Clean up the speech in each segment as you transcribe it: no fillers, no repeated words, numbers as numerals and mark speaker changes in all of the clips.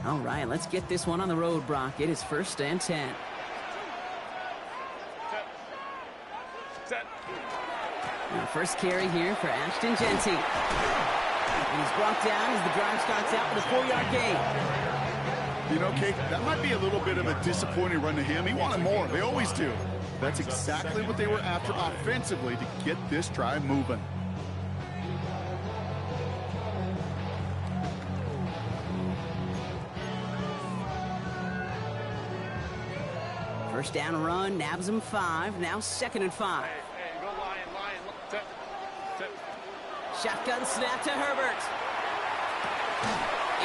Speaker 1: All right, let's get this one on the road, Brock. It is 1st and 10. Now, first carry here for Ashton Jeanty. And he's brought down as the drive starts out with a 4-yard gain.
Speaker 2: You know, Kate, that might be a little bit of a disappointing run to him. He wanted more. They always do. That's exactly what they were after offensively to get this drive moving.
Speaker 1: First down run, nabs him 5. Now 2nd and 5.
Speaker 3: Hey, go Lion.
Speaker 1: Shotgun snap to Herbert.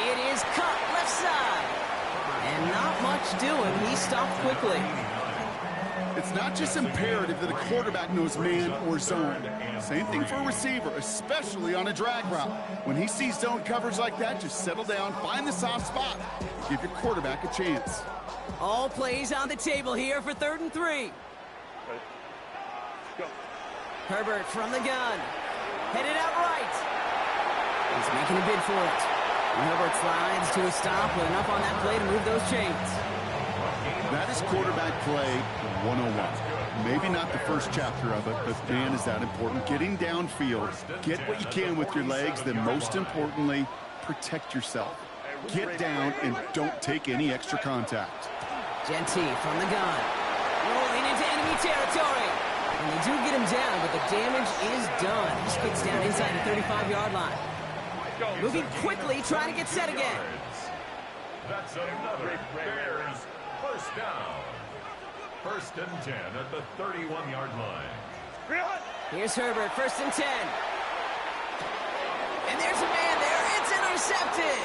Speaker 1: It is cut left side. And not much doing. He stopped quickly.
Speaker 2: It's not just imperative that a quarterback knows man or zone. Same thing for a receiver, especially on a drag route. When he sees zone coverage like that, just settle down, find the soft spot, and give your quarterback a chance.
Speaker 1: All plays on the table here for 3rd and 3.
Speaker 3: Go.
Speaker 1: Herbert from the gun. Headed out right. He's making a bid for it. And Herbert slides to a stop with enough on that play to move those chains.
Speaker 2: That is quarterback play 101. Maybe not the first chapter of it, but man, is that important. Getting downfield, get what you can with your legs, then most importantly, protect yourself. Get down and don't take any extra contact.
Speaker 1: Jeanty from the gun. Rolling into enemy territory. And they do get him down, but the damage is done. He skids down inside the 35-yard line. Moving quickly, trying to get set again.
Speaker 4: That's another Bears first down. 1st and 10 at the 31-yard line.
Speaker 1: Here's Herbert, 1st and 10. And there's a man there. It's intercepted.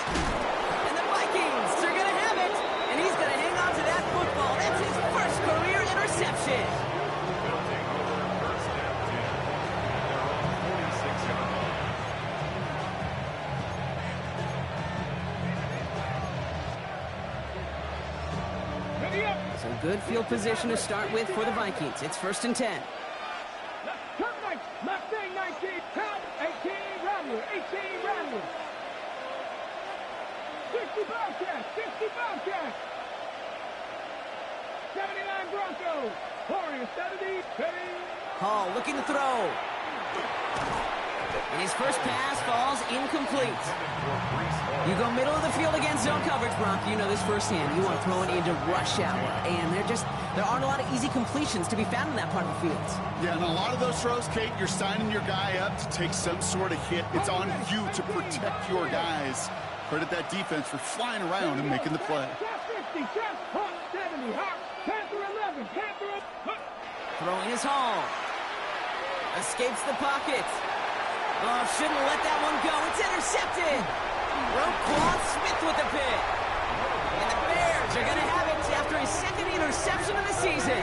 Speaker 1: And the Vikings are going to have it. And he's going to hang on to that football. That's his first career interception.
Speaker 4: Building over 1st and 10. They're on the 46-yard line.
Speaker 1: So good field position to start with for the Vikings. It's 1st and 10.
Speaker 5: Mustang 19, count 18, Rattler, 18, Rattler. 60 Bobcats, 79 Broncos, Warriors, 70.
Speaker 1: Hall looking to throw. And his first pass falls incomplete. You go middle of the field against zone coverage, Brock. You know this firsthand. You want to throw it into rush hour. And there aren't a lot of easy completions to be found in that part of the field.
Speaker 2: Yeah, and a lot of those throws, Kate, you're signing your guy up to take some sort of hit. It's on you to protect your guys. Credit that defense for flying around and making the play.
Speaker 1: Throwing his Hall. Escapes the pocket. Oh, shouldn't let that one go. It's intercepted. Roquan Smith with the pick. And the Bears are going to have it after his 2nd interception of the season.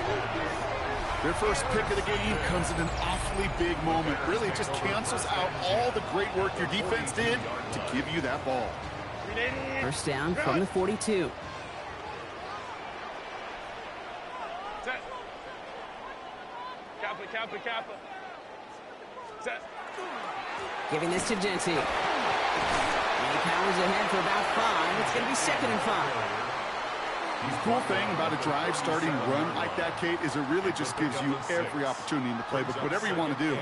Speaker 2: Their first pick of the game comes at an awfully big moment. Really just cancels out all the great work your defense did to give you that ball.
Speaker 1: First down from the 42.
Speaker 3: Set. Kappa. Set.
Speaker 1: Giving this to Jeanty. And he powers ahead for about 5. It's going to be 2nd and 5.
Speaker 2: The cool thing about a drive starting run like that, Kate, is it really just gives you every opportunity in the playbook, whatever you want to do.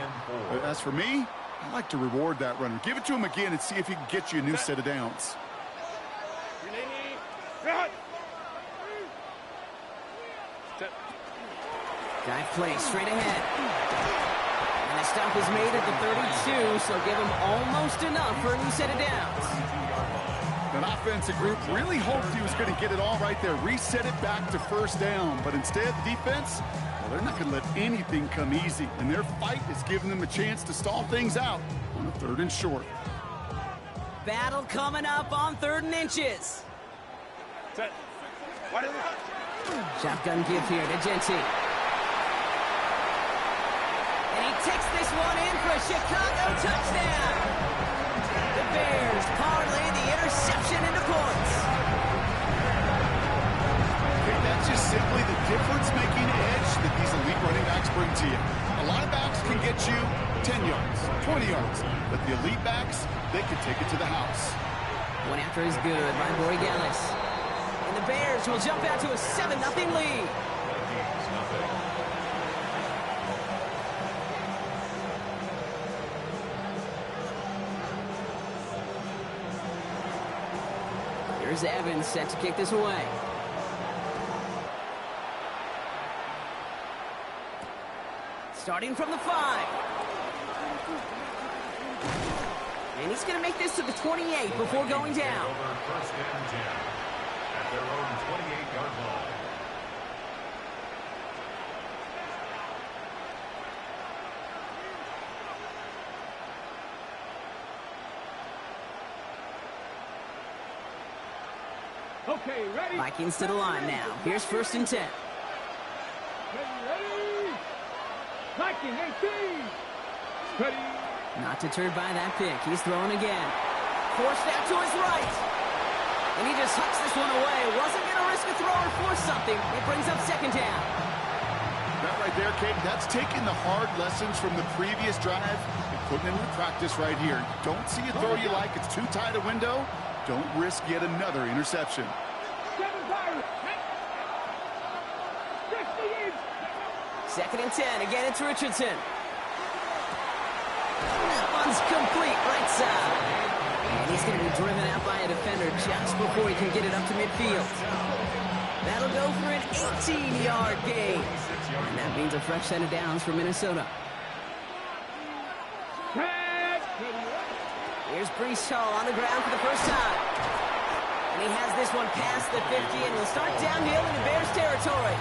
Speaker 2: But as for me, I like to reward that runner. Give it to him again and see if he can get you a new set of downs.
Speaker 1: Dive play straight ahead. And the stop is made at the 32, so give him almost enough for a new set of downs.
Speaker 2: That offensive group really hoped he was going to get it all right there, reset it back to 1st down. But instead, the defense, well, they're not going to let anything come easy. And their fight is giving them a chance to stall things out on a 3rd and short.
Speaker 1: Battle coming up on 3rd and inches.
Speaker 3: Set.
Speaker 1: Shotgun give here to Jeanty. And he takes this one in for a Chicago touchdown. The Bears parlay the interception into points.
Speaker 2: Okay, that's just simply the difference-making edge that these elite running backs bring to you. A lot of backs can get you 10 yards, 20 yards, but the elite backs, they can take it to the house.
Speaker 1: One after is good by Borregales. And the Bears will jump out to a 7-0 lead. Here's Evans set to kick this away. Starting from the 5. And he's going to make this to the 28 before going down.
Speaker 4: First and 10 at their own 28-yard line.
Speaker 5: Okay, ready?
Speaker 1: Vikings to the line now. Here's first and 10.
Speaker 5: Ready? Viking 18. Ready?
Speaker 1: Not deterred by that pick. He's throwing again. Forced out to his right. And he just hucks this one away. Wasn't going to risk a throw or force something. It brings up second down.
Speaker 2: That right there, Kate, that's taking the hard lessons from the previous drive and putting it into practice right here. Don't see a throw you like. It's too tight a window. Don't risk yet another interception.
Speaker 5: 7 Pirates. 60 inch.
Speaker 1: Second and 10. Again, it's Richardson. That one's complete right side. And he's going to be driven out by a defender just before he can get it up to midfield. That'll go for an 18-yard gain. And that means a fresh set of downs for Minnesota. Here's Breece Hall on the ground for the first time. And he has this one past the 50 and will start downhill into Bears territory.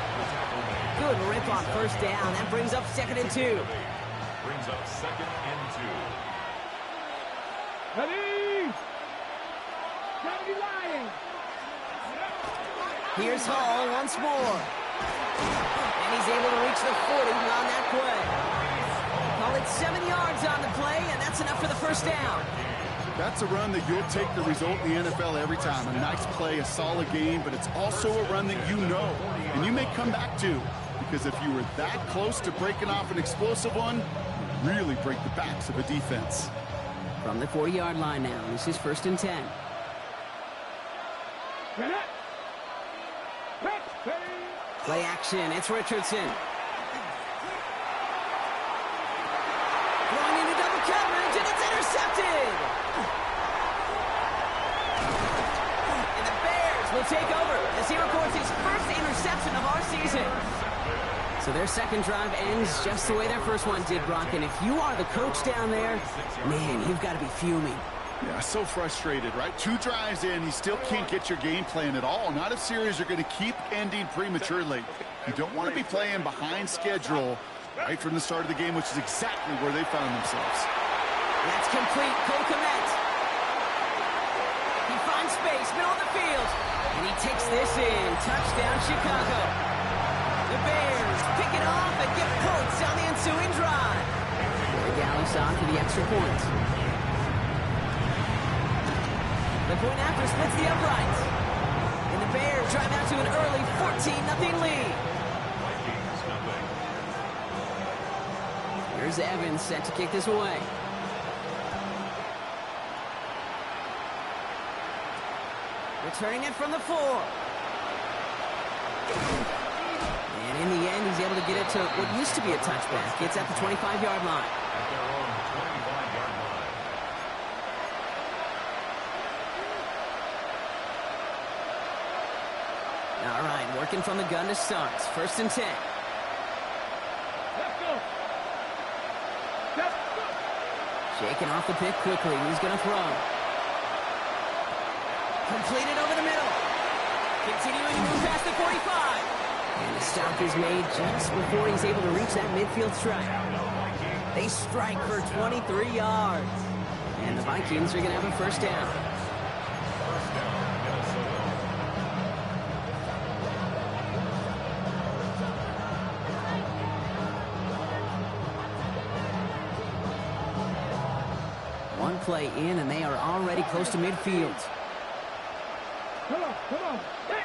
Speaker 1: Good rip on first down. That brings up second and 2.
Speaker 4: Brings up second and 2.
Speaker 5: Ready? 70 Lions.
Speaker 1: Here's Hall once more. And he's able to reach the 40 on that play. Call it 7 yards on the play, and that's enough for the first down.
Speaker 2: That's a run that you'll take the result in the NFL every time. A nice play, a solid game, but it's also a run that you know and you may come back to, because if you were that close to breaking off an explosive one, you really break the backs of a defense.
Speaker 1: From the 40-yard line now, this is first and 10. Play action, it's Richardson. Throwing into double coverage, and it's intercepted! And the Bears will take over as he records his first interception of our season. So their second drive ends just the way their first one did, Brock. And if you are the coach down there, man, you've got to be fuming.
Speaker 2: Yeah, so frustrated, right? 2 drives in, you still can't get your game plan at all. Not if series are going to keep ending prematurely. You don't want to be playing behind schedule right from the start of the game, which is exactly where they found themselves.
Speaker 1: That's complete. Cole Kmet. He finds space, middle of the field, and he takes this in. Touchdown, Chicago. The Bears pick it off and get points on the ensuing drive. Borregales on for the extra point. The point after splits the uprights. And the Bears drive out to an early 14-0 lead. Here's Evans set to kick this away. Returning it from the 4. And in the end, he's able to get it to what used to be a touchback. It's at the 25-yard line.
Speaker 4: At their own 25-yard line.
Speaker 1: All right, working from the gun to start. First and 10.
Speaker 5: Let's go. Let's go.
Speaker 1: Shaking off the pick quickly. He's going to throw. Completed over the middle. Continuing to move past the 45. And the stop is made just before he's able to reach that midfield strike. They strike for 23 yards. And the Vikings are going to have a first down.
Speaker 4: First down, Minnesota.
Speaker 1: One play in, and they are already close to midfield.
Speaker 5: Come on, come on. 6,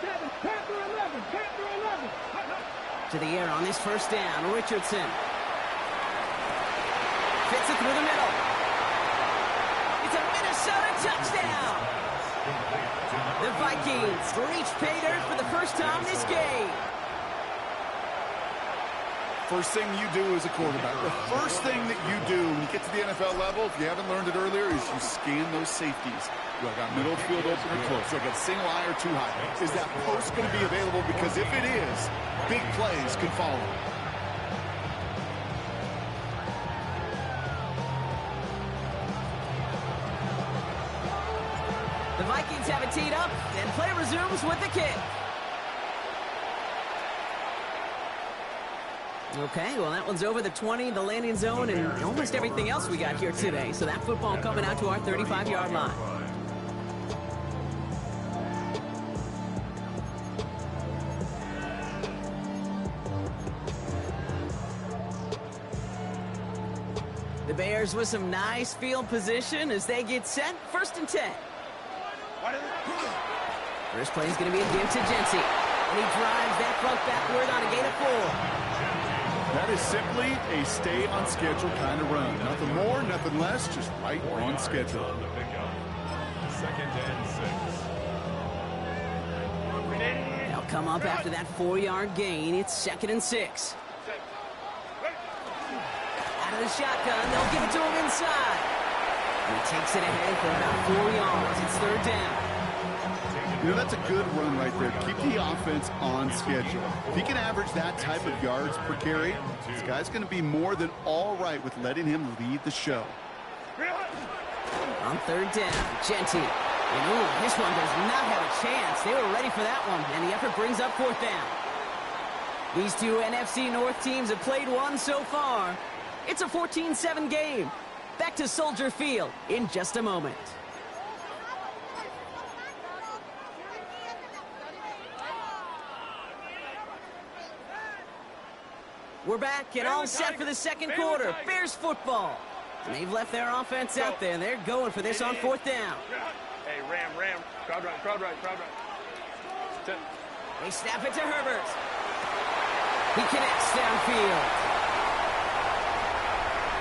Speaker 5: 7, Panther 11, Panther 11.
Speaker 1: To the air on this first down, Richardson. Fits it through the middle. It's a Minnesota touchdown. The Vikings reach pay dirt for the first time this game.
Speaker 2: First thing you do as a quarterback, the first thing that you do when you get to the NFL level, if you haven't learned it earlier, is you scan those safeties. Do I got middle field open or close? Do I got single eye or too high? Is that post going to be available? Because if it is, big plays can follow.
Speaker 1: The Vikings have it teed up, and play resumes with the kick. Okay, well, that one's over the 20, the landing zone, and almost everything else we got here today. So that football coming out to our 35-yard line. The Bears with some nice field position as they get set. 1st and 10. First play is going to be a give to Jenty. And he drives that front backward on a gain of 4.
Speaker 2: That is simply a stay on schedule kind of run. Nothing more, nothing less, just right on schedule.
Speaker 4: On the pickup. 2nd and 6.
Speaker 1: They'll come up after that 4-yard gain. It's 2nd and 6. Out of the shotgun, they'll give it to him inside. And he takes it ahead for about 4 yards. It's 3rd down.
Speaker 2: You know, that's a good run right there. Keep the offense on schedule. If he can average that type of yards per carry, this guy's going to be more than all right with letting him lead the show.
Speaker 1: On 3rd down, Jenty. And ooh, this one does not have a chance. They were ready for that one, and the effort brings up 4th down. These two NFC North teams have played one so far. It's a 14-7 game. Back to Soldier Field in just a moment. We're back and all set for the 2nd quarter. Bears football. And they've left their offense out there. They're going for this on 4th down.
Speaker 3: Hey, ram. Crowd right.
Speaker 1: They snap it to Herbert. He connects downfield.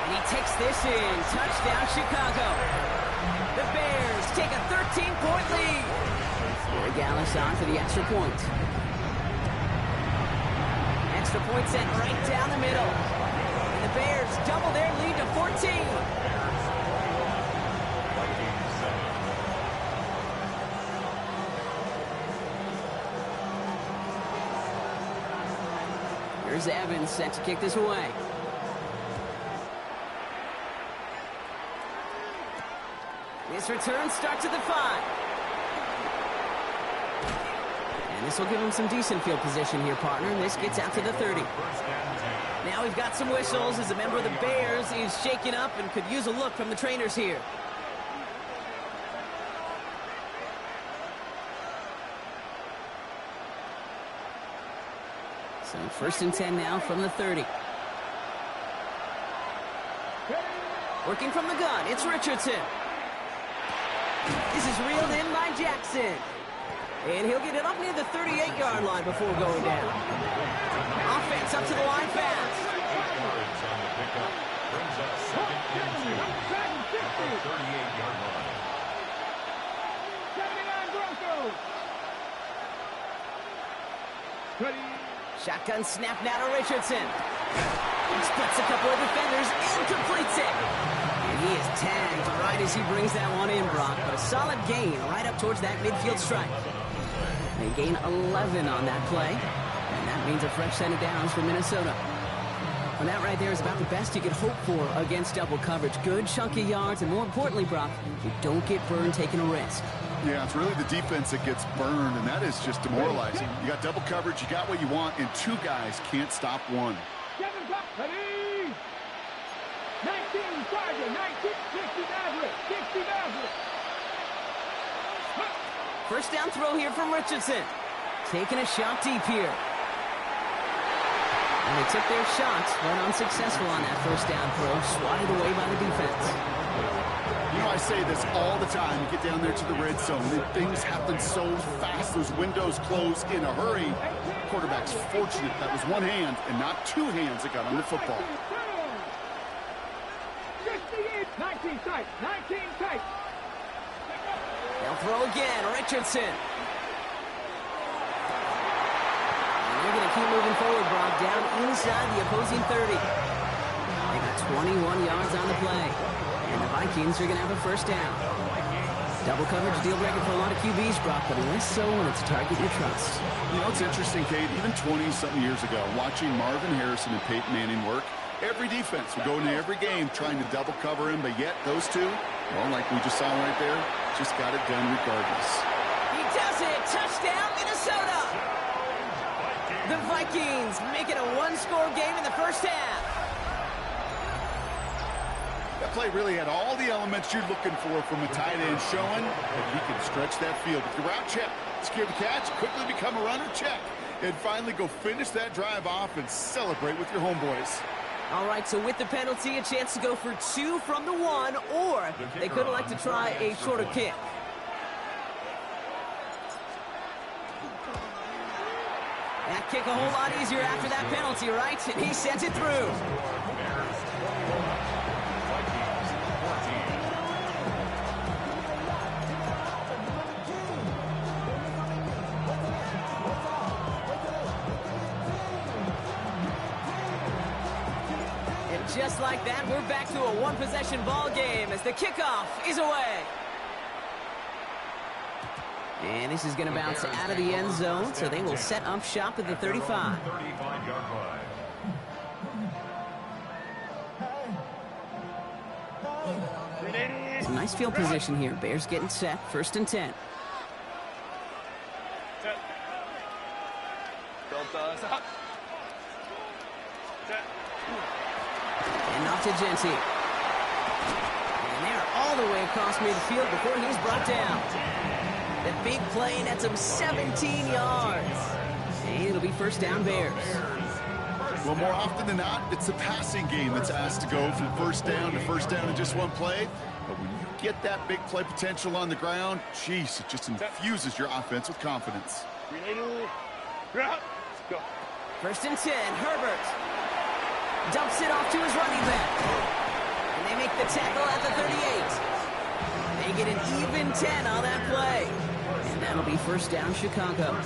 Speaker 1: And he takes this in. Touchdown, Chicago. The Bears take a 13-point lead. Gary Gallis on for the extra point. Extra point sent right down the middle. And the Bears double their lead to 14. Here's Evans set to kick this away. This return starts at the 5. And this will give him some decent field position here, partner. This gets out to the 30. Now we've got some whistles as a member of the Bears is shaken up and could use a look from the trainers here. So 1st and 10 now from the 30. Working from the gun, it's Richardson. This is reeled in by Jackson. And he'll get it up near the 38-yard line before going down. Offense up to the line fast.
Speaker 4: Brings up 2nd and 2. At the 38-yard line.
Speaker 5: 79 Broncos.
Speaker 1: Shotgun snap now to Richardson. He splits a couple of defenders and completes it. And he is tagged right as he brings that one in, Brock. But a solid gain right up towards that midfield strike. They gain 11 on that play. And that means a fresh set of downs for Minnesota. And that right there is about the best you could hope for against double coverage. Good chunky yards, and more importantly, Brock, you don't get burned taking a risk.
Speaker 2: Yeah, it's really the defense that gets burned, and that is just demoralizing. You got double coverage, you got what you want, and 2 guys can't stop one.
Speaker 5: 7 o'clock, ready? 19 Charger, 19, 60 Maverick, 60 Maverick.
Speaker 1: First down throw here from Richardson. Taking a shot deep here. And they took their shots, but unsuccessful on that first down throw, swatted away by the defense.
Speaker 2: You know, I say this all the time. You get down there to the red zone, and things happen so fast. Those windows close in a hurry. Quarterback's fortunate that was one hand and not 2 hands that got on the football.
Speaker 5: 68, 19 tight, 19 tight.
Speaker 1: They'll throw again. Richardson. And they're going to keep moving forward, Brock, down inside the opposing 30. They got 21 yards on the play. And the Vikings are going to have a first down. Double coverage deal breaker for a lot of QBs, Brock, but less so when it's a target you trust.
Speaker 2: You know, it's interesting, Kate, even 20-something years ago, watching Marvin Harrison and Peyton Manning work, every defense would go into every game trying to double cover him, but yet those two, well, like we just saw right there, just got it done regardless.
Speaker 1: He does it! Touchdown, Minnesota! The Vikings make it a one-score game in the first half.
Speaker 2: That play really had all the elements you're looking for from a tight end, showing that he can stretch that field. With the route check, secure the catch, quickly become a runner, check, and finally go finish that drive off and celebrate with your homeboys.
Speaker 1: All right, so with the penalty, a chance to go for 2 from the 1, or they could elect to try a shorter kick. That kick a whole lot easier after that penalty, right? And he sends it through. Just like that, we're back to a one-possession ball game as the kickoff is away. And this is going to bounce out of the end zone, so they will set up shop at the 35. Some nice field position here. Bears getting set, 1st and 10.
Speaker 3: Set. Delta, stop. Set.
Speaker 1: And off to Genty. And they're all the way across midfield before he's brought down. The big play nets him 17 yards. And it'll be first down Bears.
Speaker 2: Well, more often than not, it's the passing game that's asked to go from first down in just one play. But when you get that big play potential on the ground, geez, it just infuses your offense with confidence.
Speaker 3: Go.
Speaker 1: 1st and 10, Herbert. Dumps it off to his running back. And they make the tackle at the 38. They get an even 10 on that play. And that'll be first down Chicago.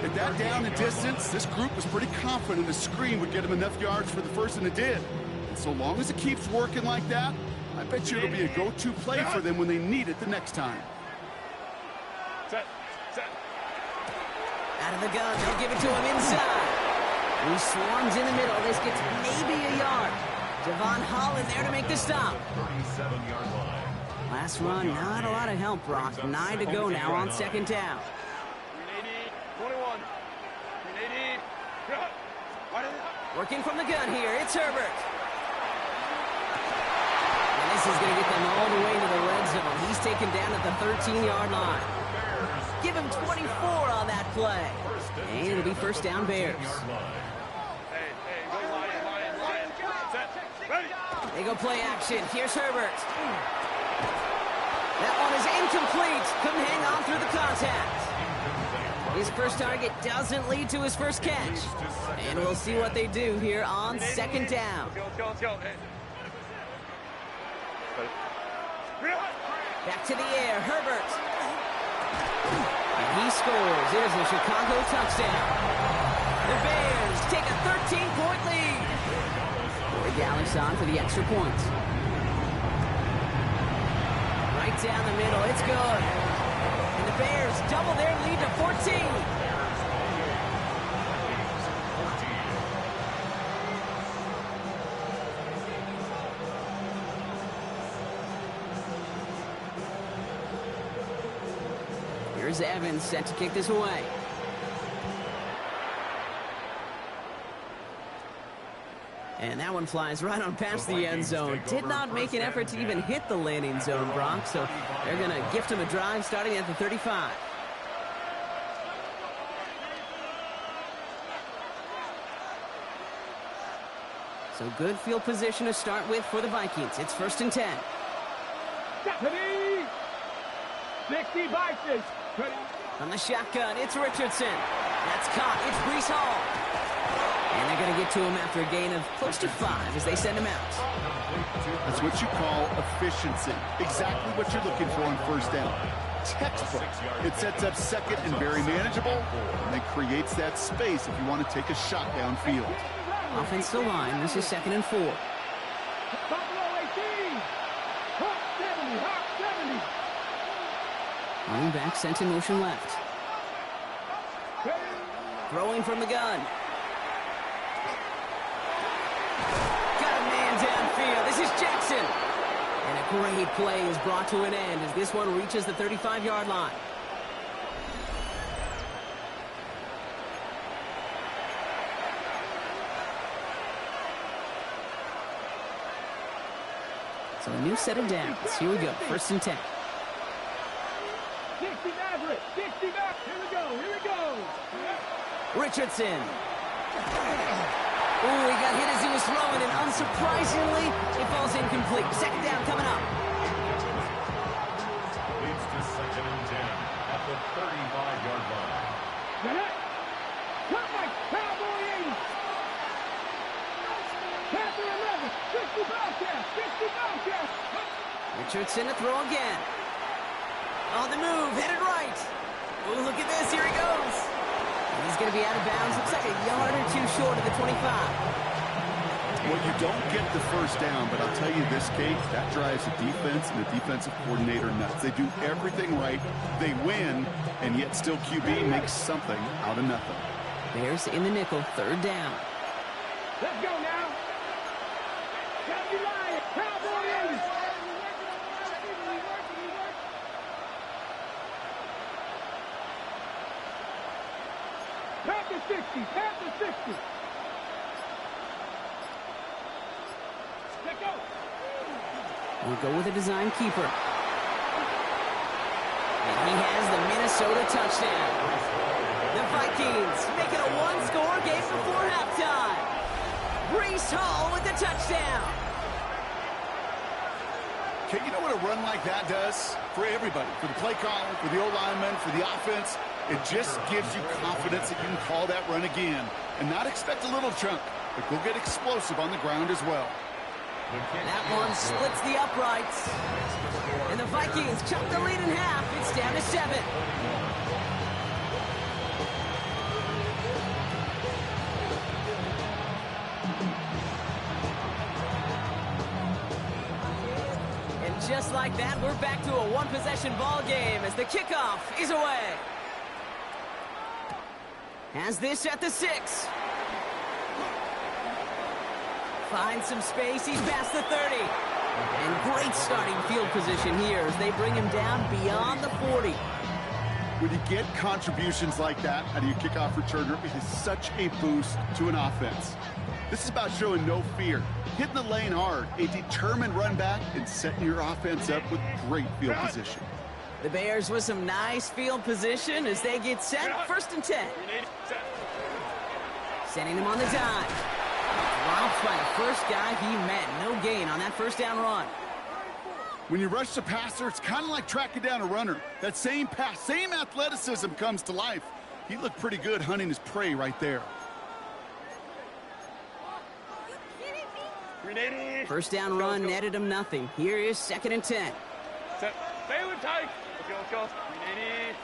Speaker 2: At that down and distance, this group was pretty confident the screen would get them enough yards for the first, and it did. And so long as it keeps working like that, I bet you it'll be a go-to play for them when they need it the next time.
Speaker 3: Set. Set.
Speaker 1: Out of the gun, they'll give it to him inside. He swarms in the middle. This gets maybe a yard. Javon Holland there to make the stop.
Speaker 4: 37-yard line.
Speaker 1: Last run, not a lot of help, Brock. 9 to go now on 2nd down.
Speaker 3: 21. 380.
Speaker 1: Working from the gun here, it's Herbert. And this is going to get them all the way to the red zone. He's taken down at the 13-yard line. Give him 24 on that play. And it'll be first down Bears.
Speaker 3: Hey, go Lion. Set. Ready.
Speaker 1: They go play action. Here's Herbert. That one is incomplete. Couldn't hang on through the contact. His first target doesn't lead to his first catch. And we'll see what they do here on 2nd down.
Speaker 3: Let's go. Hey.
Speaker 1: Back to the air, Herbert. And he scores. There's a Chicago touchdown. The Bears take a 13-point lead. Corey Gallick's on for the extra point. Right down the middle, it's good. And the Bears double their lead to 14. Here's Evans set to kick this away. And that one flies right on past the end zone. Did not make an effort to even hit the landing zone, Brock, so they're going to gift him a drive starting at the 35. So good field position to start with for the Vikings. It's 1st and 10.
Speaker 5: 60 Vikings.
Speaker 1: From the shotgun, it's Richardson. That's caught. It's Breece Hall. And they're going to get to him after a gain of close to 5 as they send him out.
Speaker 2: That's what you call efficiency. Exactly what you're looking for on 1st down. textbook. It sets up second and very manageable, and then creates that space if you want to take a shot downfield.
Speaker 1: Offensive line, this is 2nd and 4.
Speaker 5: Buffalo 18. Hawk 70. Hawk 70.
Speaker 1: Running back sent in motion left. Throwing from the gun. Got a man downfield. This is Jackson. And a great play is brought to an end as this one reaches the 35-yard line. So a new set of downs. Here we go. 1st and 10.
Speaker 5: 60 Maverick. 60 Maverick. Here we go. Here we go.
Speaker 1: Richardson. Oh, he got hit as he was throwing, and unsurprisingly, it falls incomplete. 2nd down coming up.
Speaker 4: Leads to 2nd and 10 at the 35-yard line.
Speaker 5: Get it. Cut like Cowboy 80. Panther 11. 60 Bobcats. 60 Bobcats.
Speaker 1: Richardson to throw again. On the move, headed right. Oh, look at this. Here he goes. And he's going to be out of bounds. Looks like a yard or two short of the 25.
Speaker 2: Well, you don't get the 1st down, but I'll tell you this, Kate, that drives the defense and the defensive coordinator nuts. They do everything right. They win, and yet still QB makes something out of nothing.
Speaker 1: Bears in the nickel, 3rd down.
Speaker 5: Let's go now. Cowboy Lion. Cowboy 80. Panther 60. Panther 60. Let's go.
Speaker 1: We'll go with a design keeper. And he has the Minnesota touchdown. The Vikings make it a one-score game before halftime. Breece Hall with the touchdown.
Speaker 2: Okay, you know what a run like that does for everybody, for the play caller, for the O-lineman, for the offense? It just gives you confidence that you can call that run again and not expect a little chunk, but go get explosive on the ground as well.
Speaker 1: That one splits the uprights. And the Vikings chop the lead in half. It's down to 7. And just like that, we're back to a one-possession ball game as the kickoff is away. Has this at the 6. Finds some space, he's past the 30. And great starting field position here as they bring him down beyond the 40.
Speaker 2: When you get contributions like that out of your kickoff returner, it is such a boost to an offense. This is about showing no fear, hitting the lane hard, a determined run back, and setting your offense up with great field position.
Speaker 1: The Bears with some nice field position as they get set. 1st and 10. Sending him on the dime. Drops by the first guy he met. No gain on that 1st down run.
Speaker 2: When you rush the passer, it's kind of like tracking down a runner. That same pass, same athleticism comes to life. He looked pretty good hunting his prey right there.
Speaker 1: 1st down run netted him nothing. Here is 2nd and 10.
Speaker 3: Set. Stay with tight. Let's go. 380.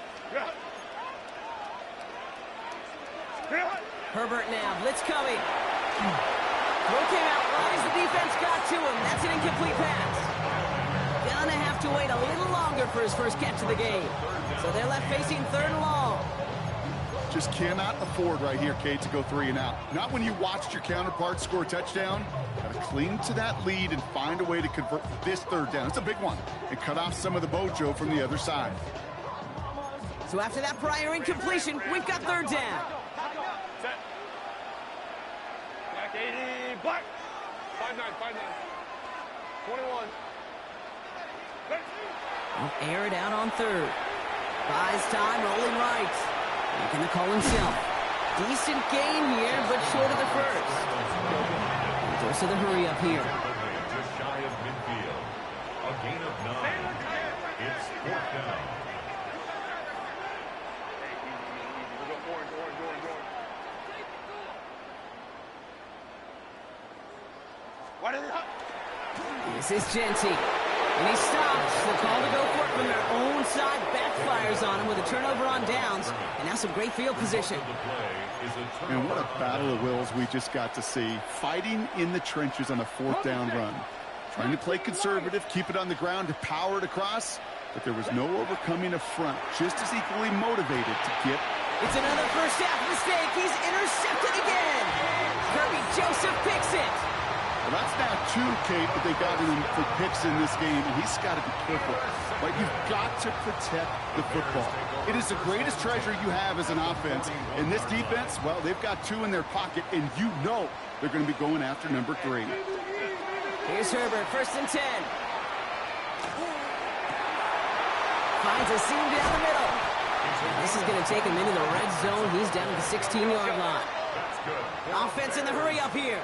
Speaker 1: Herbert now, blitz coming. Throw came out right as the defense got to him. That's an incomplete pass. Gonna have to wait a little longer for his first catch of the game. So they're left facing 3rd and long.
Speaker 2: Just cannot afford right here, Kate, to go 3 and out. Not when you watched your counterpart score a touchdown. Got to cling to that lead and find a way to convert this 3rd down. It's a big one. And cut off some of the mojo from the other side.
Speaker 1: So after that prior incompletion, we've got 3rd down.
Speaker 3: Set. Black 80. Black. 5-9. 21.
Speaker 1: He'll air it out on 3rd. Buys time, rolling right. Making the call himself. Decent gain here, but short of the 1st. He goes to the hurry up here.
Speaker 4: Just shy of midfield. A gain of 9. It's 4th down.
Speaker 3: We'll go orange. What is it?
Speaker 1: This is Genty. And he stops. The call to go for it from their own side backfires on him with a turnover on downs. And now some great field position.
Speaker 2: And what a battle of wills we just got to see. Fighting in the trenches on a fourth down run. Trying to play conservative, keep it on the ground to power it across. But there was no overcoming a front. Just as equally motivated to get.
Speaker 1: It's another first half mistake. He's intercepted again. Kirby Joseph picks it.
Speaker 2: Well, that's now 2, Kate, that they got him for picks in this game, and he's got to be careful. Right? You've got to protect the football. It is the greatest treasure you have as an offense. In this defense, well, they've got 2 in their pocket, and you know they're going to be going after number 3.
Speaker 1: Here's Herbert, 1st and 10. Finds a seam down the middle. This is going to take him into the red zone. He's down at the 16-yard line. Offense in the hurry up here.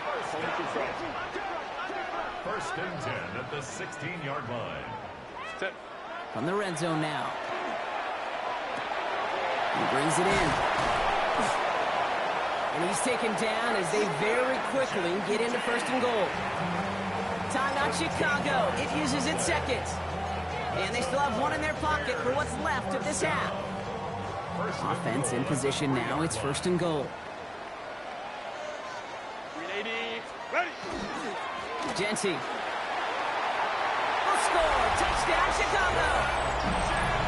Speaker 4: 1st and 10 at the 16-yard line.
Speaker 1: From the red zone now. He brings it in. And he's taken down as they very quickly get into 1st and goal. Timeout Chicago. It uses its second. And they still have 1 in their pocket for what's left of this half. Offense in position now. It's 1st and goal.
Speaker 3: 380. Ready.
Speaker 1: Jency. Will score. Touchdown, Chicago.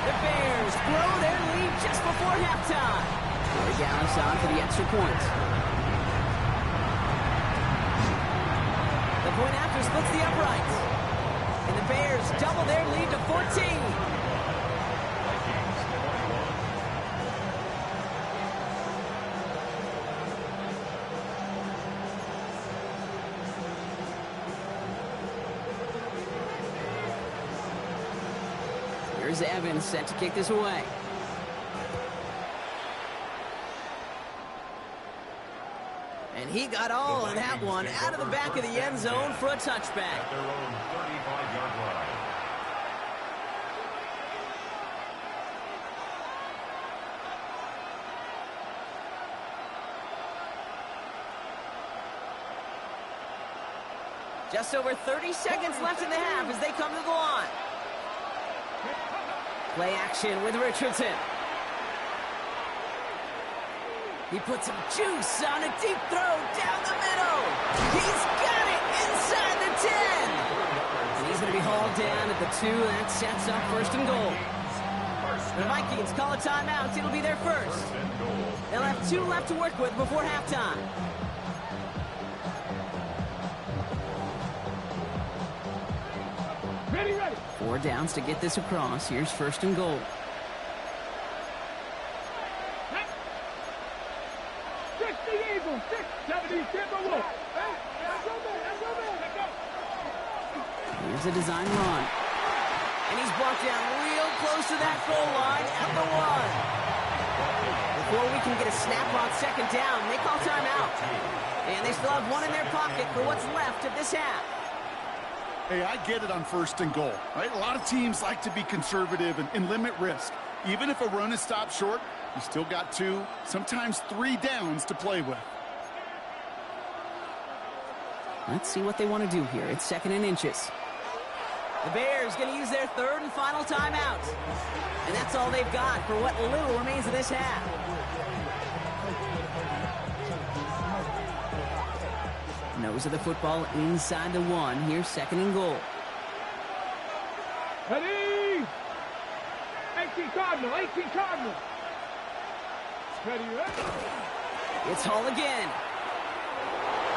Speaker 1: The Bears blow their lead just before halftime. Corey Dallas on for the extra point. The point after splits the uprights. And the Bears double their lead to 14. Here's Evans set to kick this away. And he got all of that one out of the back of the end zone for a touchback.
Speaker 4: At their own 35-yard line.
Speaker 1: Just over 30 seconds left in the half as they come to the line. Play action with Richardson. He puts some juice on a deep throw down the middle. He's got it inside the 10. And he's going to be hauled down at the 2. That sets up 1st and goal. The Vikings call a timeout. It'll be their first. They'll have 2 left to work with before halftime.
Speaker 5: Ready, ready.
Speaker 1: 4 downs to get this across. Here's 1st and goal.
Speaker 5: 60 Eagles, 70 Timberwolves.
Speaker 1: Here's a design run. And he's brought down real close to that goal line at the 1. Before we can get a snap on 2nd down, they call timeout. And they still have 1 in their pocket for what's left of this half.
Speaker 2: Hey, I get it on 1st and goal, right? A lot of teams like to be conservative and limit risk. Even if a run is stopped short, you still got 2, sometimes 3 downs to play with.
Speaker 1: Let's see what they want to do here. It's 2nd and inches. The Bears going to use their 3rd and final timeout. And that's all they've got for what little remains of this half. Nose of the football inside the 1. Here's 2nd and goal.
Speaker 5: Ready. 18 Cardinal, 18 Cardinal. Ready, ready.
Speaker 1: It's Hall again.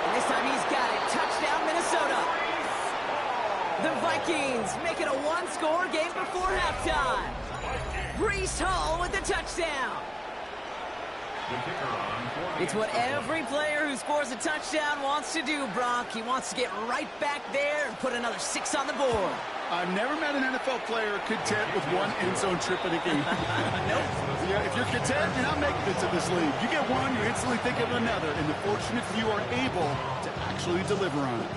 Speaker 1: And this time he's got it. Touchdown, Minnesota. The Vikings make it a 1-score game before halftime. Breece Hall with the touchdown. It's what every player who scores a touchdown wants to do, Brock. He wants to get right back there and put another 6 on the board.
Speaker 2: I've never met an NFL player content with 1 end zone trip in a game.
Speaker 1: Nope.
Speaker 2: Yeah, if you're content, you're not making it to this league. You get 1, you instantly think of another, and the fortunate few are able to actually deliver on it.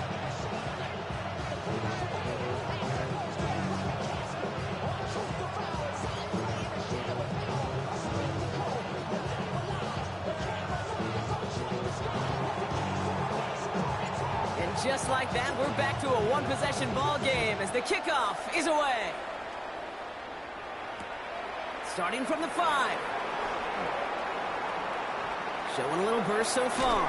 Speaker 1: Just like that, we're back to a 1-possession ball game as The kickoff is away. Starting from the 5. Showing a little burst so far.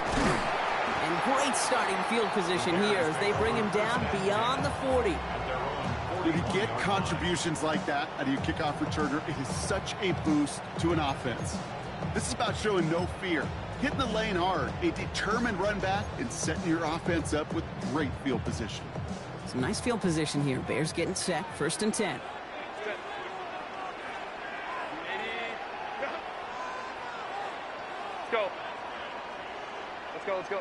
Speaker 1: And great starting field position here as they bring him down beyond the 40.
Speaker 2: When you get contributions like that out of your kickoff returner, it is such a boost to an offense. This is about showing no fear, hitting the lane hard, a determined run back, and setting your offense up with great field position.
Speaker 1: Some nice field position here. Bears getting set. 1st and 10.
Speaker 3: Let's go. Let's go, let's go.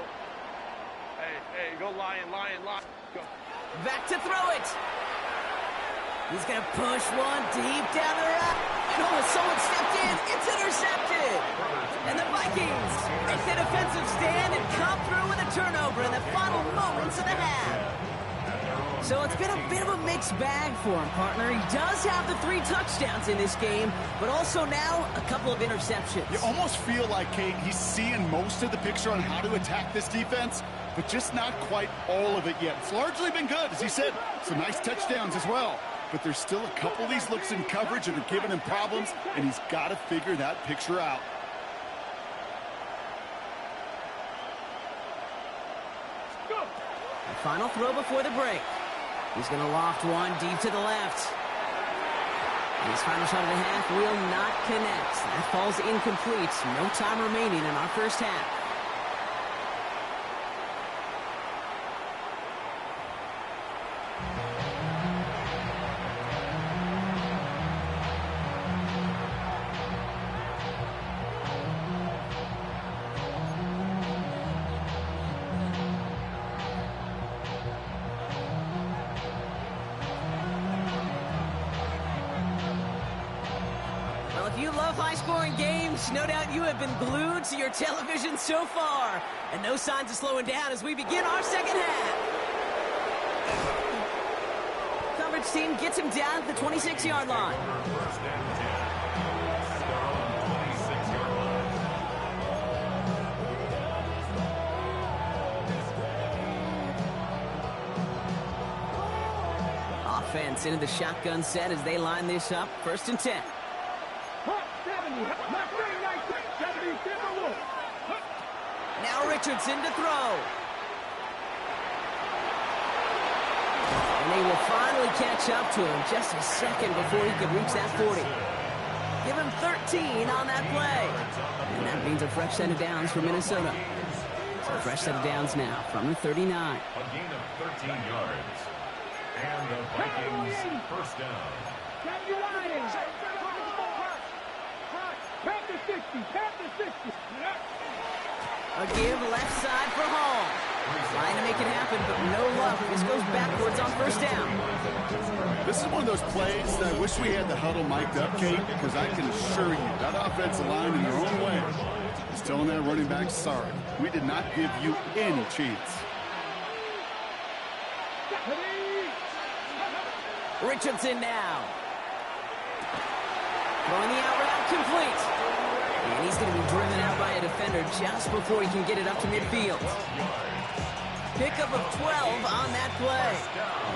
Speaker 3: Hey, go Lion. Go.
Speaker 1: Back to throw it. He's going to push one deep down the route. And someone stepped in. It's intercepted. And the Vikings make the defensive stand and come through with a turnover in the final moments of the half. So it's been a bit of a mixed bag for him, partner. He does have the 3 touchdowns in this game, but also now a couple of interceptions.
Speaker 2: You almost feel like, Kate, he's seeing most of the picture on how to attack this defense, but just not quite all of it yet. It's largely been good, as he said. Some nice touchdowns as well. But there's still a couple of these looks in coverage that are giving him problems, and he's got to figure that picture out.
Speaker 1: The final throw before the break. He's going to loft one deep to the left. And his final shot of the half will not connect. That falls incomplete. No time remaining in our first half. If you love high-scoring games, no doubt you have been glued to your television so far. And no signs of slowing down as we begin our second half. Coverage team gets him down at the 26-yard line. Offense into the shotgun set as they line this up. 1st and 10. Now Richardson to throw. And they will finally catch up to him just a second before he could reach that 40. Give him 13 on that play. And that means a fresh set of downs for Minnesota. So a fresh set of downs now from the 39.
Speaker 4: A gain of 13 yards. And the Vikings 1st down.
Speaker 1: A give left side for Hall. Trying to make it happen, but no luck. This goes backwards on 1st down.
Speaker 2: This is one of those plays that I wish we had the huddle mic'd up, Kate, because I can assure you that offensive line in their own way is telling that running back, sorry, we did not give you any chance.
Speaker 1: Richardson now. Throwing the out route complete. And he's going to be driven out by a defender just before he can get it up to midfield. Pickup of 12 on that play.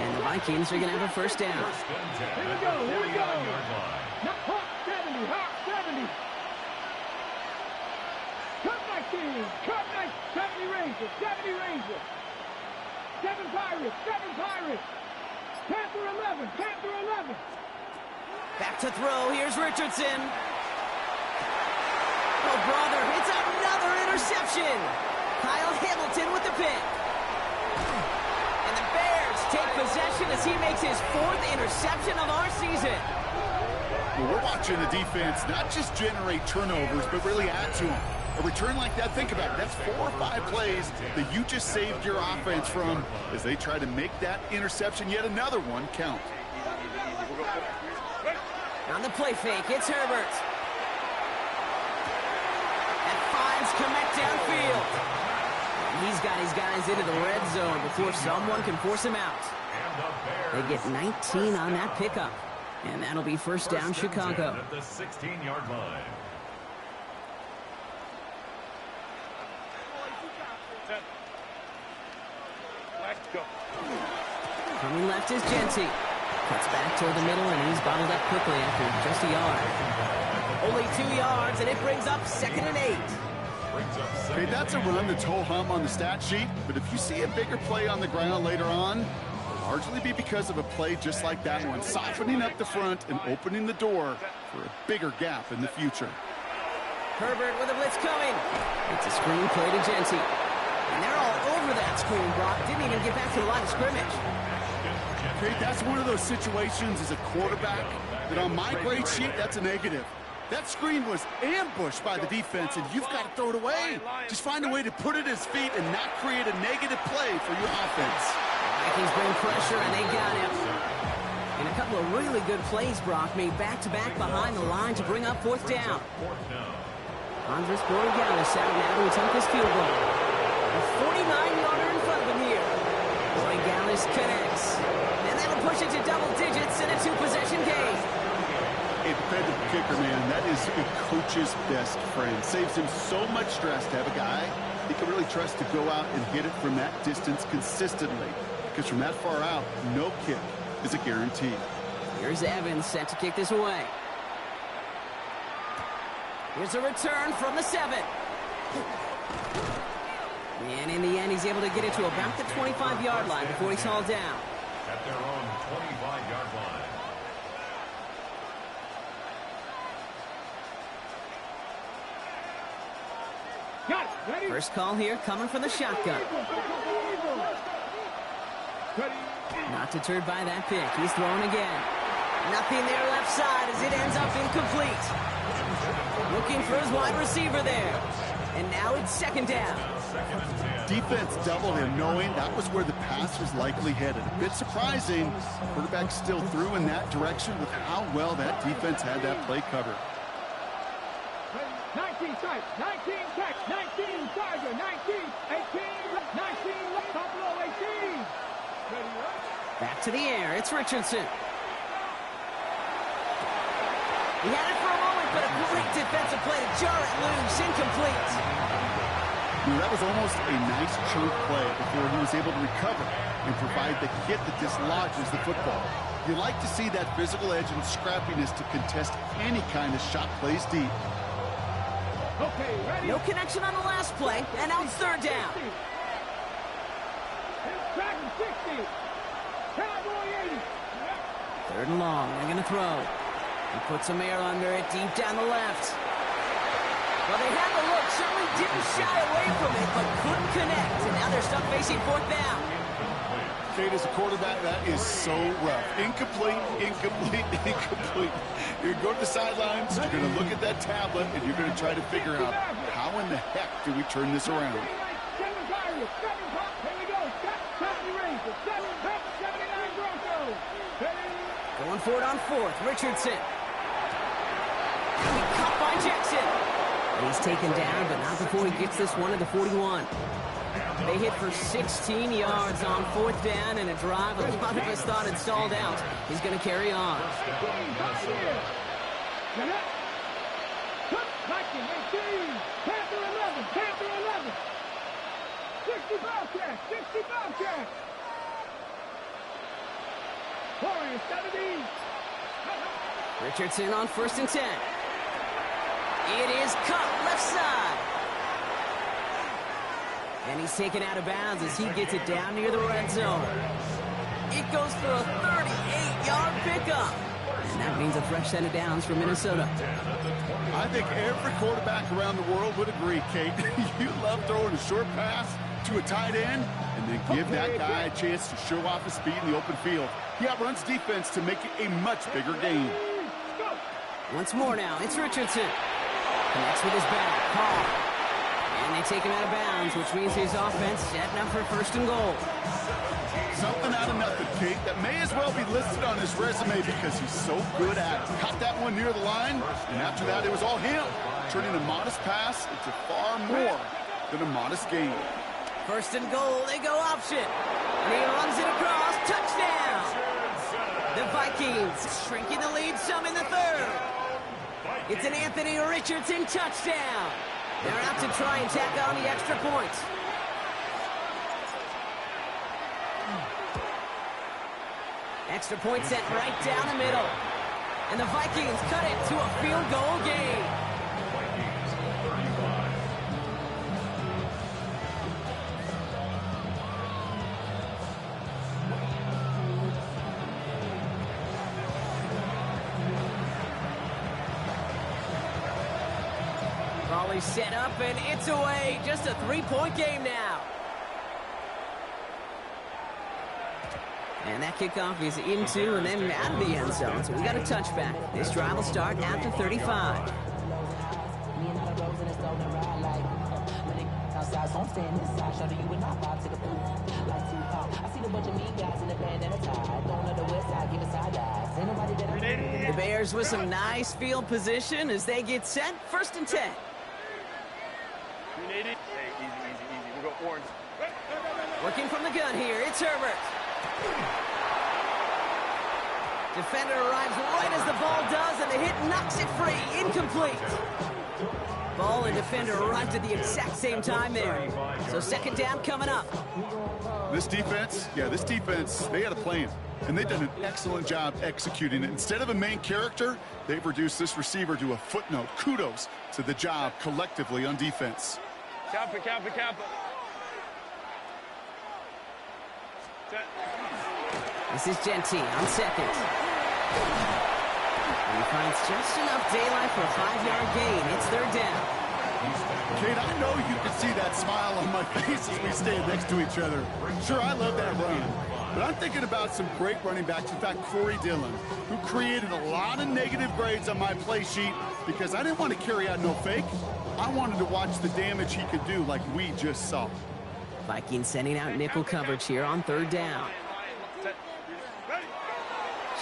Speaker 1: And the Vikings are going to have a 1st down.
Speaker 5: Here we go. Hawk 70, Hawk 70. Cut my team. Cut my 70 Rangers. 70 Rangers. 7 Pirates. 7 Pirates. Panther 11. Panther 11.
Speaker 1: Back to throw. Here's Richardson. Oh, brother, it's another interception. Kyle Hamilton with the pick. And the Bears take possession as he makes his 4th interception of our season.
Speaker 2: Well, we're watching the defense not just generate turnovers, but really add to them. A return like that, think about it. That's 4 or 5 plays that you just saved your offense from as they try to make that interception, yet another one, count.
Speaker 1: On the play fake, it's Herbert. And finds Kmet downfield. And he's got his guys into the red zone before someone can force him out. They get 19 on that pickup. And that'll be 1st down, Chicago.
Speaker 4: At the 16-yard line.
Speaker 1: Coming left is Genty. Cuts back toward the middle, and he's bottled up quickly after just a yard. Only 2 yards, and it brings up 2nd and 8.
Speaker 2: Okay, that's a run that's ho-hum on the stat sheet, but if you see a bigger play on the ground later on, it'll largely be because of a play just like that one, softening up the front and opening the door for a bigger gap in the future.
Speaker 1: Herbert with a blitz coming. It's a screen play to Genty. And they're all over that screen, Brock. Didn't even get back to the line of scrimmage.
Speaker 2: Okay, that's one of those situations as a quarterback that on my grade sheet, that's a negative. That screen was ambushed by the defense, and you've got to throw it away. Just find a way to put it at his feet and not create a negative play for your offense.
Speaker 1: Vikings bring pressure, and they got him. And a couple of really good plays, Brock, made back-to-back behind the line to bring up 4th down. Andres Borregales out now to attempt this field goal. A 49-yarder in front of him here. Borregales connects. And that'll push it to double digits in a 2-possession game.
Speaker 2: A defensive kicker, man, that is a coach's best friend. Saves him so much stress to have a guy he can really trust to go out and hit it from that distance consistently. Because from that far out, no kick is a guarantee.
Speaker 1: Here's Evans set to kick this away. Here's a return from the 7. And in the end, he's able to get it to about the 25-yard line before he's hauled down.
Speaker 4: At their own 25-yard line.
Speaker 5: Got it. Ready?
Speaker 1: First call here coming from the shotgun. Not deterred by that pick. He's throwing again. Nothing there left side as it ends up incomplete. Looking for his wide receiver there. And now it's 2nd down.
Speaker 2: Defense doubled him, knowing that was where the pass was likely headed. A bit surprising. Quarterback still threw in that direction with how well that defense had that play covered.
Speaker 5: 19 strikes, 19 catch, 19 Charger, 19, 18, 19, Buffalo 18. Ready, right?
Speaker 1: Back to the air. It's Richardson. He had it for a moment, but a great defensive play to jar it loose. Incomplete.
Speaker 2: That was almost a nice chunk play before he was able to recover and provide the hit that dislodges the football. You like to see that physical edge and scrappiness to contest any kind of shot plays deep.
Speaker 5: Okay, ready?
Speaker 1: No connection on the last play, and now it's 3rd down.
Speaker 5: Dragon 60. Cowboy 80.
Speaker 1: 3rd and long. They're going to throw. He puts some air under it deep down the left. Well, they had the look. Certainly didn't shy away from it, but couldn't connect. And now they're stuck facing 4th down.
Speaker 2: Kate, as a quarterback, that is so rough. Incomplete, incomplete, incomplete. You're going to go to the sidelines, you're going to look at that tablet, and you're going to try to figure out how in the heck do we turn this around.
Speaker 5: 7 Pirates, 7 Pop. Here we go. 70 Rangers, 7 Pop, 79 Broncos.
Speaker 1: Going for it on 4th. Richardson. He caught by Jackson. And he's taken down, but not before he gets this one to the 41. They hit for 16 yards on 4th down, and a drive a lot of us thought had stalled out. He's going to carry on.
Speaker 5: Viking 18, Panther 11, Panther 11. 60 Bobcats, 60 Bobcats. Warriors 70.
Speaker 1: Richardson on 1st and 10. It is cut left side. And he's taken out of bounds as he gets it down near the red zone. It goes for a 38-yard pickup. And that means a fresh set of downs for Minnesota.
Speaker 2: I think every quarterback around the world would agree, Kate. You love throwing a short pass to a tight end and then give that guy a chance to show off his speed in the open field. He outruns defense to make it a much bigger game.
Speaker 1: Once more now, it's Richardson. Connects with his back. Hall. And they take him out of bounds, which means his offense setting up for 1st and goal.
Speaker 2: Something out of nothing, Kate, that may as well be listed on his resume because he's so good at it. Caught that one near the line, and after that, it was all him, turning a modest pass into far more than a modest game.
Speaker 1: 1st and goal, they go option. And he runs it across, touchdown! The Vikings shrinking the lead some in the 3rd. It's an Anthony Richardson touchdown. They're out to try and tack on the extra point. Extra point sent right down the middle. And the Vikings cut it to a field goal game.
Speaker 4: Vikings 35.
Speaker 1: Volley set up, and it's away. Just a 3-point game now. And that kickoff is into and then out of the end zone, so we got a touchback. This drive will start after 35. The Bears with some nice field position as they get set. 1st and 10.
Speaker 3: Hey, easy. We'll go orange.
Speaker 1: Working from the gun here, it's Herbert. Defender arrives right as the ball does, and the hit knocks it free. Incomplete. Ball and defender arrived at the exact same time there. So 2nd down coming up.
Speaker 2: This defense, they had a plan, and they've done an excellent job executing it. Instead of a main character, they've reduced this receiver to a footnote. Kudos to the job collectively on defense.
Speaker 3: Kappa. Set.
Speaker 1: This is Genty on 2nd. And he finds just enough daylight for a 5-yard gain. It's 3rd down.
Speaker 2: Kate, I know you can see that smile on my face as we stand next to each other. Sure, I love that run. But I'm thinking about some great running backs. In fact, Corey Dillon, who created a lot of negative grades on my play sheet because I didn't want to carry out no fake. I wanted to watch the damage he could do like we just saw.
Speaker 1: Vikings sending out nickel coverage here on 3rd down.
Speaker 3: Set. Ready.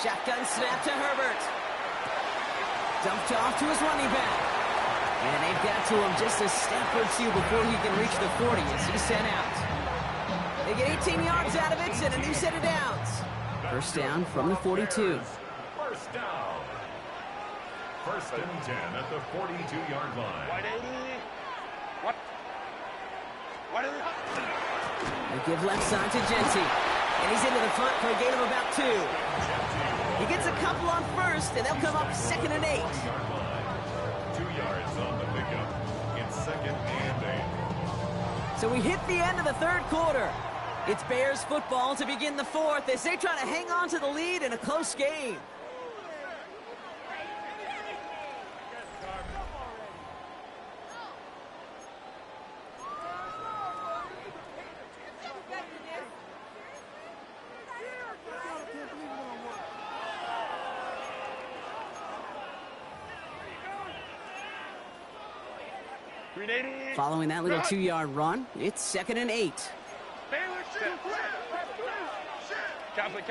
Speaker 1: Shotgun snap to Herbert. Dumped off to his running back. And they've got to him just a step or two before he can reach the 40 as he's sent out. They get 18 yards out of it and a new set of downs. 1st down from the 42.
Speaker 4: 1st down. 1st and 10 at the 42-yard line.
Speaker 3: Wide 80. What? Wide 80.
Speaker 1: They give left side to Genty. And he's into the front for a gain of about 2. He gets a couple on 1st, and they'll come up 2nd and 8.
Speaker 4: 2 yards on the pickup. It's 2nd and 8.
Speaker 1: So we hit the end of the 3rd quarter. It's Bears football to begin the 4th as they try to hang on to the lead in a close game. Following that little 2-yard run, it's 2nd and 8.
Speaker 3: Kappa.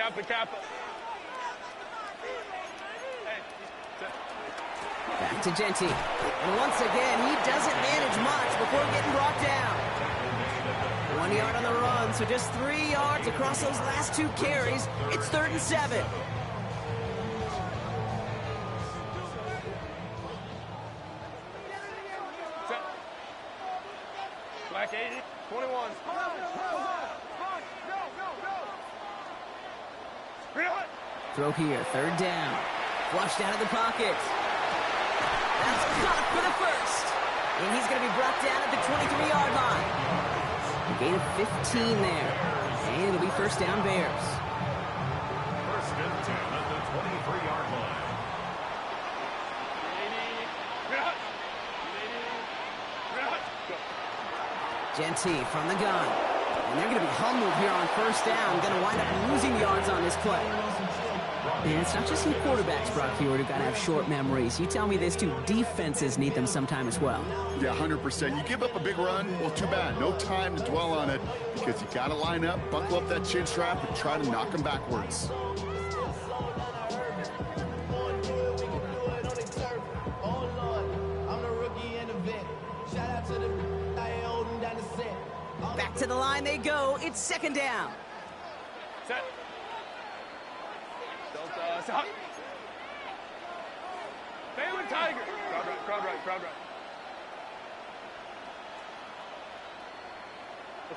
Speaker 1: Back to Genty. And once again, he doesn't manage much before getting brought down. 1 yard on the run, so just 3 yards across those last 2 carries. It's 3rd and 7.
Speaker 3: Black 80. 21.
Speaker 1: Throw here, 3rd down. Flushed out of the pocket. That's caught for the 1st. And he's going to be brought down at the 23-yard line. A gain of 15 there. And it'll be 1st down Bears.
Speaker 4: 1st and 10 at the 23-yard line.
Speaker 1: Genty from the gun. And they're going to be humbled here on 1st down. Going to wind up losing yards on this play. And it's not just some quarterbacks, Brock Huard, who've got to have short memories. You tell me this too, defenses need them sometime as well.
Speaker 2: Yeah, 100%. You give up a big run, well, too bad. No time to dwell on it because you got to line up, buckle up that chin strap, and try to knock them backwards.
Speaker 1: Back to the line they go. It's 2nd down.
Speaker 3: Set. Stop. Baylor Tiger. Crowd right.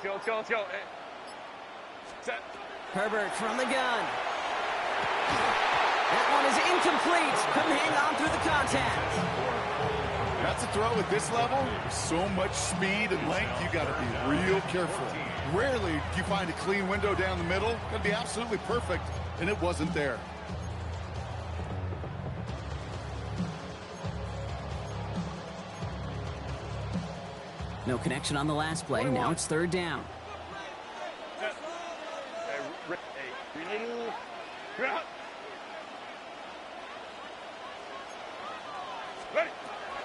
Speaker 3: Let's go. Hey. Set.
Speaker 1: Herbert from the gun. incomplete. Couldn't hang on through the contact.
Speaker 2: That's a throw at this level. So much speed and length, you got to be real careful. Rarely do you find a clean window down the middle. That'd be absolutely perfect, and it wasn't there.
Speaker 1: No connection on the last play. Now it's third down.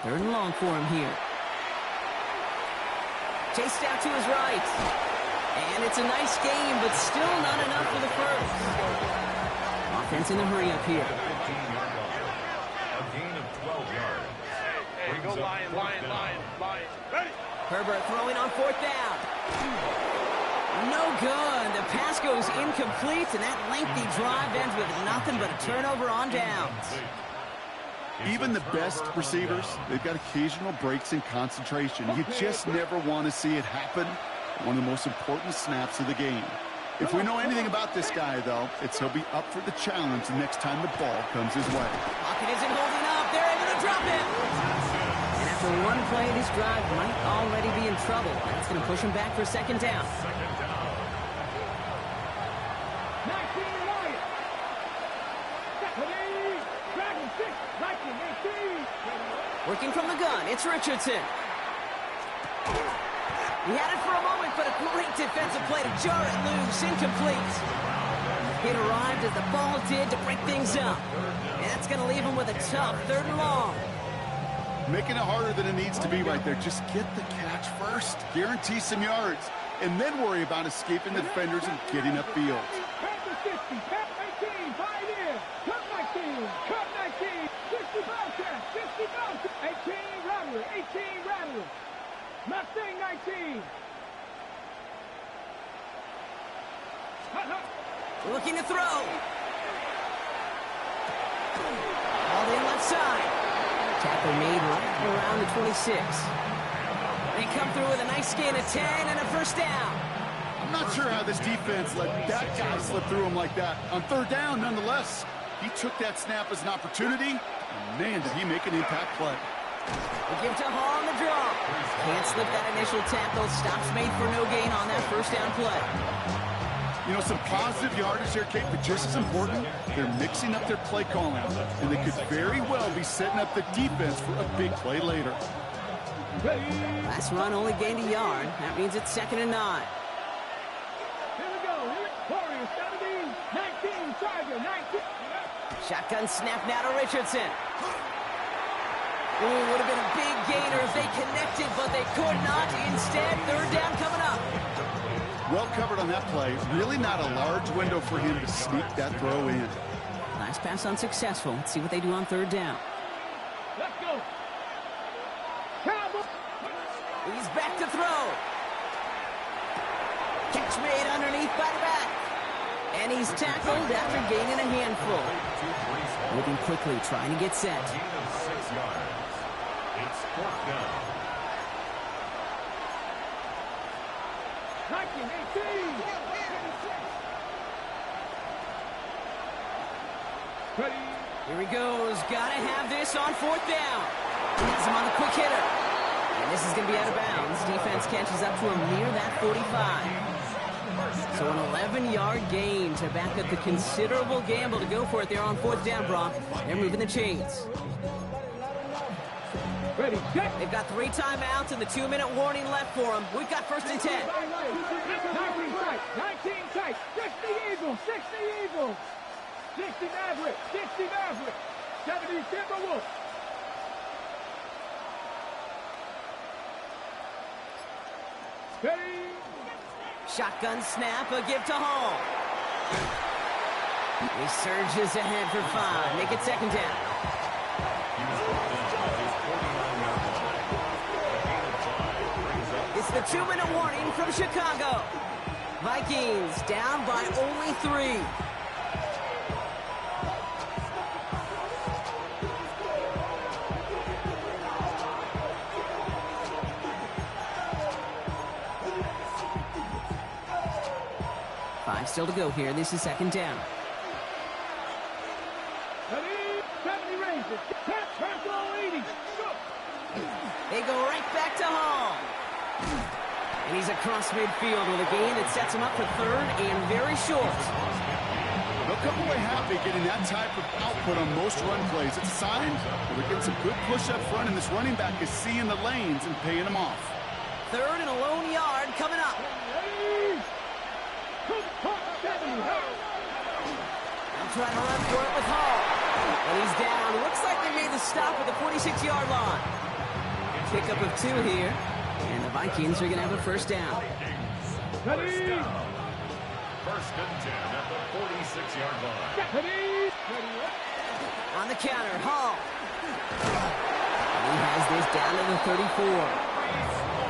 Speaker 1: Third and long for him here. Chased out to his right. And it's a nice game, but still not enough for the first. Offense in the hurry up here.
Speaker 4: A gain of 12 yards.
Speaker 3: Hey, go Lion. Ready?
Speaker 1: Herbert throwing on fourth down. No good. The pass goes incomplete, and that lengthy drive ends with nothing but a turnover on downs.
Speaker 2: Even the best receivers, they've got occasional breaks in concentration. You just never want to see it happen. One of the most important snaps of the game. If we know anything about this guy, though, it's he'll be up for the challenge the next time the ball comes his way.
Speaker 1: Pocket isn't holding up. They're able to drop him. And after one play, this drive might already be in trouble. That's going to push him back for second down. Working from the gun, it's Richardson. He had it for a moment, but a great defensive play to jar it loose, incomplete. It arrived as the ball did to break things up. And that's going to leave him with a tough third and long.
Speaker 2: Making it harder than it needs to be right there. Just get the catch first. Guarantee some yards. And then worry about escaping the defenders and getting upfield.
Speaker 5: Mustang 19.
Speaker 1: Looking to throw. All in left side. Tackle made right around the 26. They come through with a nice gain of 10 and a first down.
Speaker 2: I'm not sure how this defense let that guy slip through him like that. On third down, nonetheless, he took that snap as an opportunity. And man, did he make an impact play.
Speaker 1: They give to Hall on the draw. Can't slip that initial tackle. Stops made for no gain on that first down play.
Speaker 2: You know, some positive yardage there, Kate, but just as important, they're mixing up their play calling. And they could very well be setting up the defense for a big play later.
Speaker 1: Last run only gained a yard. That means it's 2nd and 9.
Speaker 5: Here we go. Warriors 17, 19, Tiger 19.
Speaker 1: Shotgun snap now to Richardson. Ooh, would have been a big gainer if they connected, but they could not. Instead, third down coming up.
Speaker 2: Well covered on that play. Really not a large window for him to sneak that throw in.
Speaker 1: Last pass unsuccessful. Let's see what they do on third down.
Speaker 5: Let's go. Cowboy.
Speaker 1: He's back to throw. Catch made underneath by the back. And he's tackled after gaining a handful. Moving quickly, trying to get set.
Speaker 4: Gain of 6 yards. It's fourth down.
Speaker 5: 19, 18. Ready.
Speaker 1: Here he goes. Gotta have this on fourth down. Has him on the quick hitter. And this is going to be out of bounds. Defense catches up to him near that 45. So an 11-yard gain to back up the considerable gamble to go for it there on fourth down, Brock. They're moving the chains.
Speaker 5: Ready, check.
Speaker 1: They've got 3 timeouts and the 2-minute warning left for them. We've got 1st and 10.
Speaker 5: 19 tight, 19 tight. 60 Eagles, 60 Eagles. 60 Maverick, 60 Maverick. 70 Timberwolves. Ready.
Speaker 1: Shotgun snap, a give to Hall. He surges ahead for 5. Make it 2nd down. It's the 2-minute warning from Chicago. Vikings down by only 3. Still to go here. This is 2nd down.
Speaker 5: Ready. ranges. Panther 80.
Speaker 1: They go right back to Hall. And he's across midfield with a gain that sets him up for third and very short.
Speaker 2: They'll come away happy getting that type of output on most run plays. It's a sign that we're getting some good push up front, and this running back is seeing the lanes and paying them off.
Speaker 1: Third and a lone yard coming up. I'm trying to run for it with Hall. And he's down. Looks like they made the stop at the 46-yard line. Pickup of 2 here. And the Vikings are going to have a first down.
Speaker 4: First down. First and 10 at the 46-yard line.
Speaker 1: On the counter, Hall. And he has this down to the 34.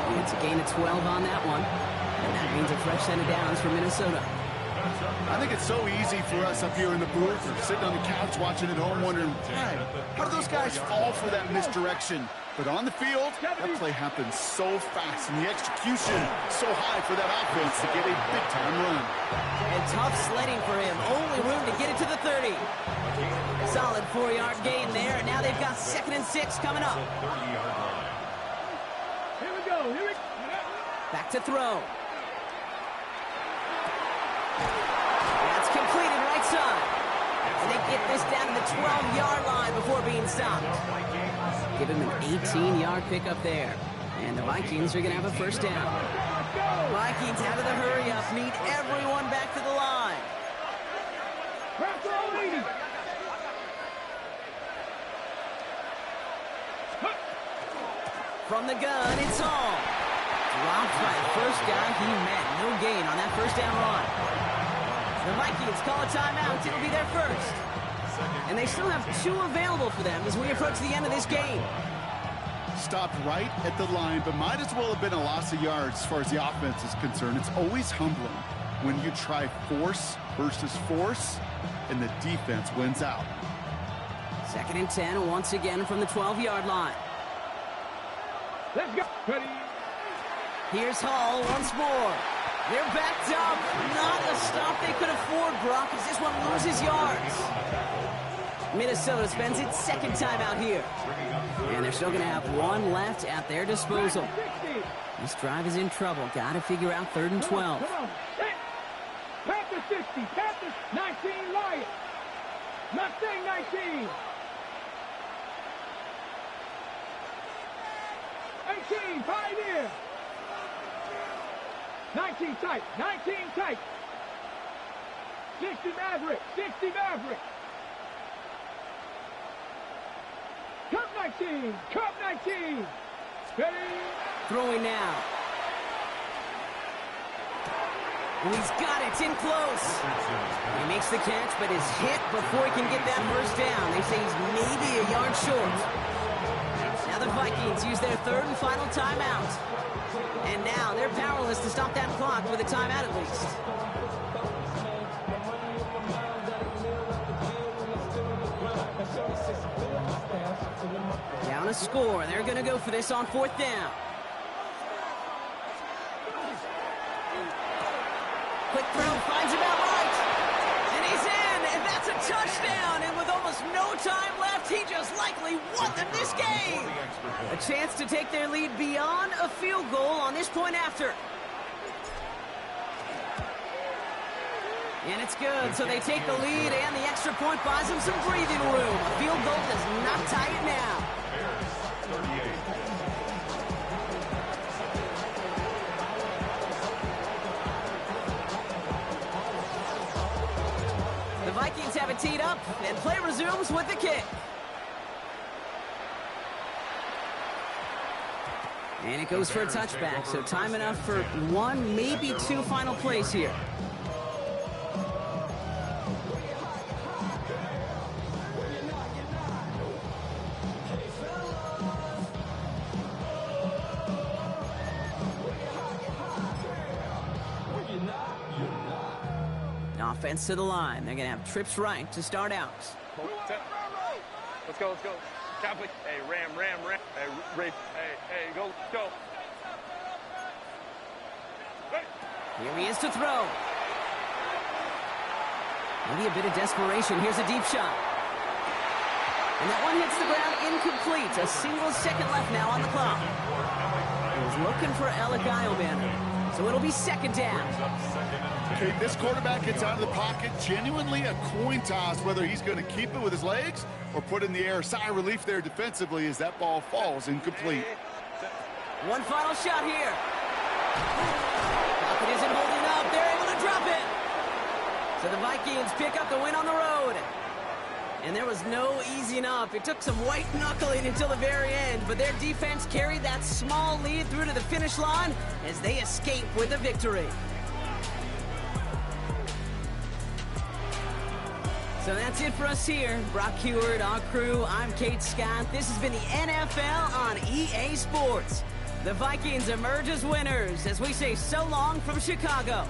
Speaker 1: And it's a gain of 12 on that one. And that means a fresh set of downs for Minnesota.
Speaker 2: I think it's so easy for us up here in the booth or sitting on the couch watching at home wondering, hey, how do those guys fall for that misdirection? But on the field, that play happens so fast, and the execution so high for that offense to get a big-time run.
Speaker 1: And tough sledding for him. Only room to get it to the 30. Solid 4-yard gain there, and now they've got 2nd and 6 coming up.
Speaker 5: Here we go.
Speaker 1: Back to throw. That's completed right side. And they get this down to the 12-yard line before being stopped. Give him an 18-yard pickup there. And the Vikings are going to have a first down. Vikings out of the hurry-up, meet everyone back to the line. From the gun, it's Hall. Dropped by the first guy he met. No gain on that first down run. The Vikings call a timeout. It'll be their first. And they still have 2 available for them as we approach the end of this game.
Speaker 2: Stopped right at the line, but might as well have been a loss of yards as far as the offense is concerned. It's always humbling when you try force versus force, and the defense wins out.
Speaker 1: 2nd and 10 once again from the 12-yard line.
Speaker 5: Let's go.
Speaker 1: Here's Hall once more. They're backed up. Not a stop they could afford, Brock, as this one loses yards. Minnesota spends its 2nd timeout here. And they're still going to have 1 left at their disposal. This drive is in trouble. Got to figure out 3rd and 12.
Speaker 5: Come on. Panther 60. Panther 19. Lions. Mustang 19. 18. Pioneer. 19 tight. 19 tight. 60 Maverick. 60 Maverick. Cup 19. Cup 19. Steady.
Speaker 1: Throwing now. And he's got it. It's in close. He makes the catch, but is hit before he can get that first down. They say he's maybe a yard short. Now the Vikings use their 3rd and final timeout. And now they're powerless to stop that clock with a timeout at least. Down a score. They're going to go for this on 4th down. Quick throw, finds him out right. And he's in, and that's a touchdown. And with almost no time left, he just likely won them this game. A chance to take their lead beyond a field goal on this point after. And it's good, so they take the lead, and the extra point buys them some breathing room. A field goal does not tie it now. The Vikings have it teed up, and play resumes with the kick. And it goes for a touchback, so time enough for 1, maybe 2 final plays here. Offense to the line. They're going to have trips right to start out.
Speaker 3: Let's go, let's go. Catholic. Hey, Ram. Hey, Ray. Hey, go, let's go. Hey.
Speaker 1: Here he is to throw. Maybe a bit of desperation. Here's a deep shot. And that one hits the ground incomplete. A single second left now on the clock. He was looking for Alec Eilman. So it'll be second down.
Speaker 2: Okay, this quarterback gets out of the pocket. Genuinely a coin toss whether he's going to keep it with his legs or put it in the air. Sigh of relief there defensively as that ball falls incomplete.
Speaker 1: One final shot here. Pocket isn't holding up. They're able to drop it. So the Vikings pick up the win on the road. And there was no easing up. It took some white knuckling until the very end, but their defense carried that small lead through to the finish line as they escape with a victory. So that's it for us here. Brock Huard, our crew, I'm Kate Scott. This has been the NFL on EA Sports. The Vikings emerge as winners as we say so long from Chicago.